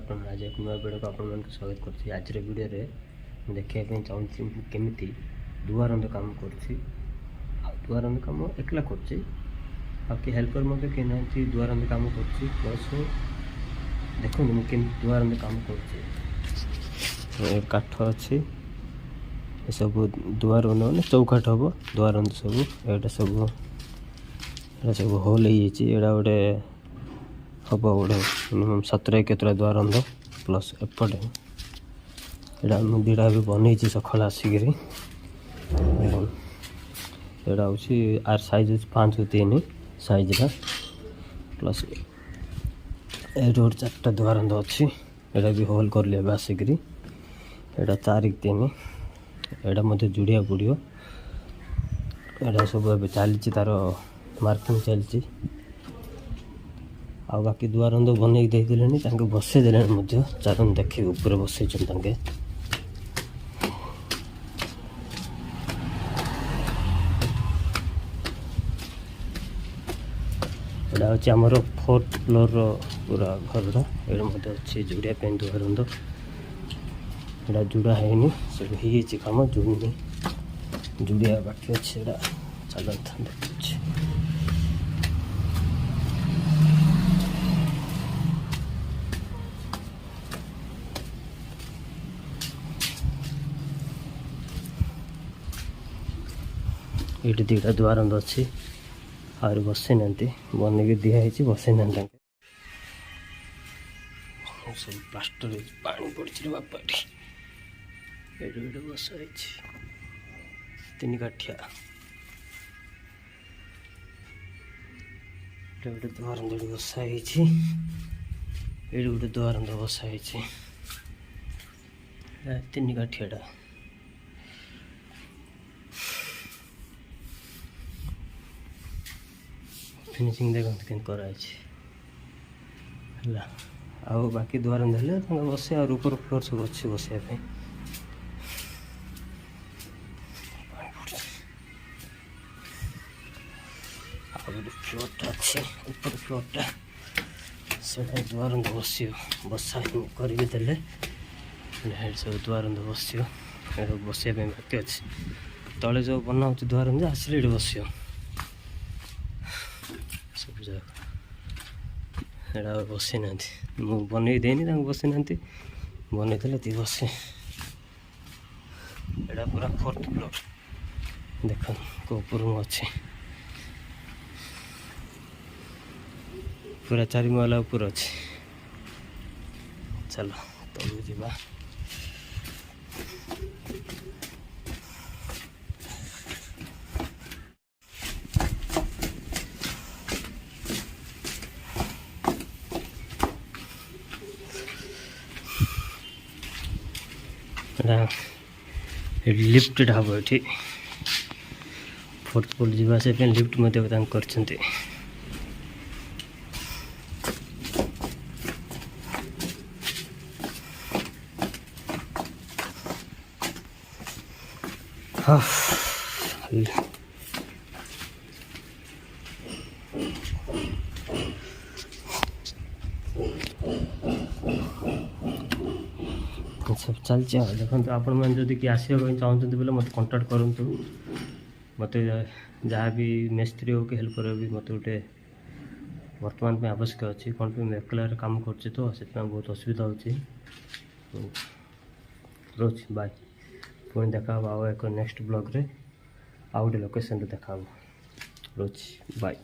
आज एक नुआ वीडियो को आपण स्वागत करछि। आज वीडियो रे मैं देखिए चाहूँ केमी दुआरंद काम कर काम एकला कर हेल्पर मतलब कि ना दुआरंद काम कर प्लस देखो मुझे दुआरंद काम कर काठ अच्छी सब दुआर ना चौकाठ हम दुआरंद सब एटा सब होल होटा गोटे हम गोटे मिनिमम 17 केतरा द्वारंध प्लस एपटे यहाँ मुझा भी बनई सका आसिक यहाँ हूँ आर साइज हूँ 5x3 साइज प्लस ये गोटे 4टा द्वारंध अच्छी यहाँ भी होल कर लिया आसिक यहाँ 4x3 यहाँ मत जुड़िया पड़ो यहाँ सब चली तार मार्किंग चलती आ बाकी दुआरंद बनई देदेले बसई दे चारण देखिए ऊपर बसई यहाँ हूँ आमर 4th फ्लोर पूरा घर ये अच्छी जुड़िया दुआरंद यहाँ जुड़ा है सब हो कम जुड़नी जुड़िया बाकी अच्छे चलता देखिए ये 2टा द्वारंद अच्छी आर बसई ना बनई दिखाई बसई ना सब प्लास्टर पानी पड़ी बापा ये बसाई 3 काठिया गोटे द्वारंद बसाई ये गोटे द्वारंद बसाई 3 काठिया फिनिशिंग देखते के कराई आउ बाकी द्वारंद बसे और ऊपर फ्लोर सब अच्छे बसया फ्लोरटा अच्छे ऊपर फ्लोरटा से द्वारंद बस बसा करदे सब द्वारंद बस बसया बाकी अच्छे तले जो बना द्वारंद आसिले ये बस सब जगह बसई ना बनई देनी बसई ना बनई दे बसे यहाँ पूरा 4th फ्लोर देख ऊपर अच्छे पूरा 4 महला ऊपर अच्छे चलो तलू जा लिफ्ट ढाब ये 4th फ्लोर जावासे लिफ्ट कर सब चलती देखो आपण मैंने जब कि आसवा चाहते बोले मत कंटाक्ट करूँ मत जहाँ भी मिस्त्री हो कि हेल्पर हो भी मत गोटे वर्तमान में आवश्यक अच्छी कौन पे मैं एकला काम कर तो से बहुत असुविधा हो रोज बाय पुणी देखा एक नेक्स्ट ब्लॉग रे आउ गोटे लोकेशन देखा रोज बाय।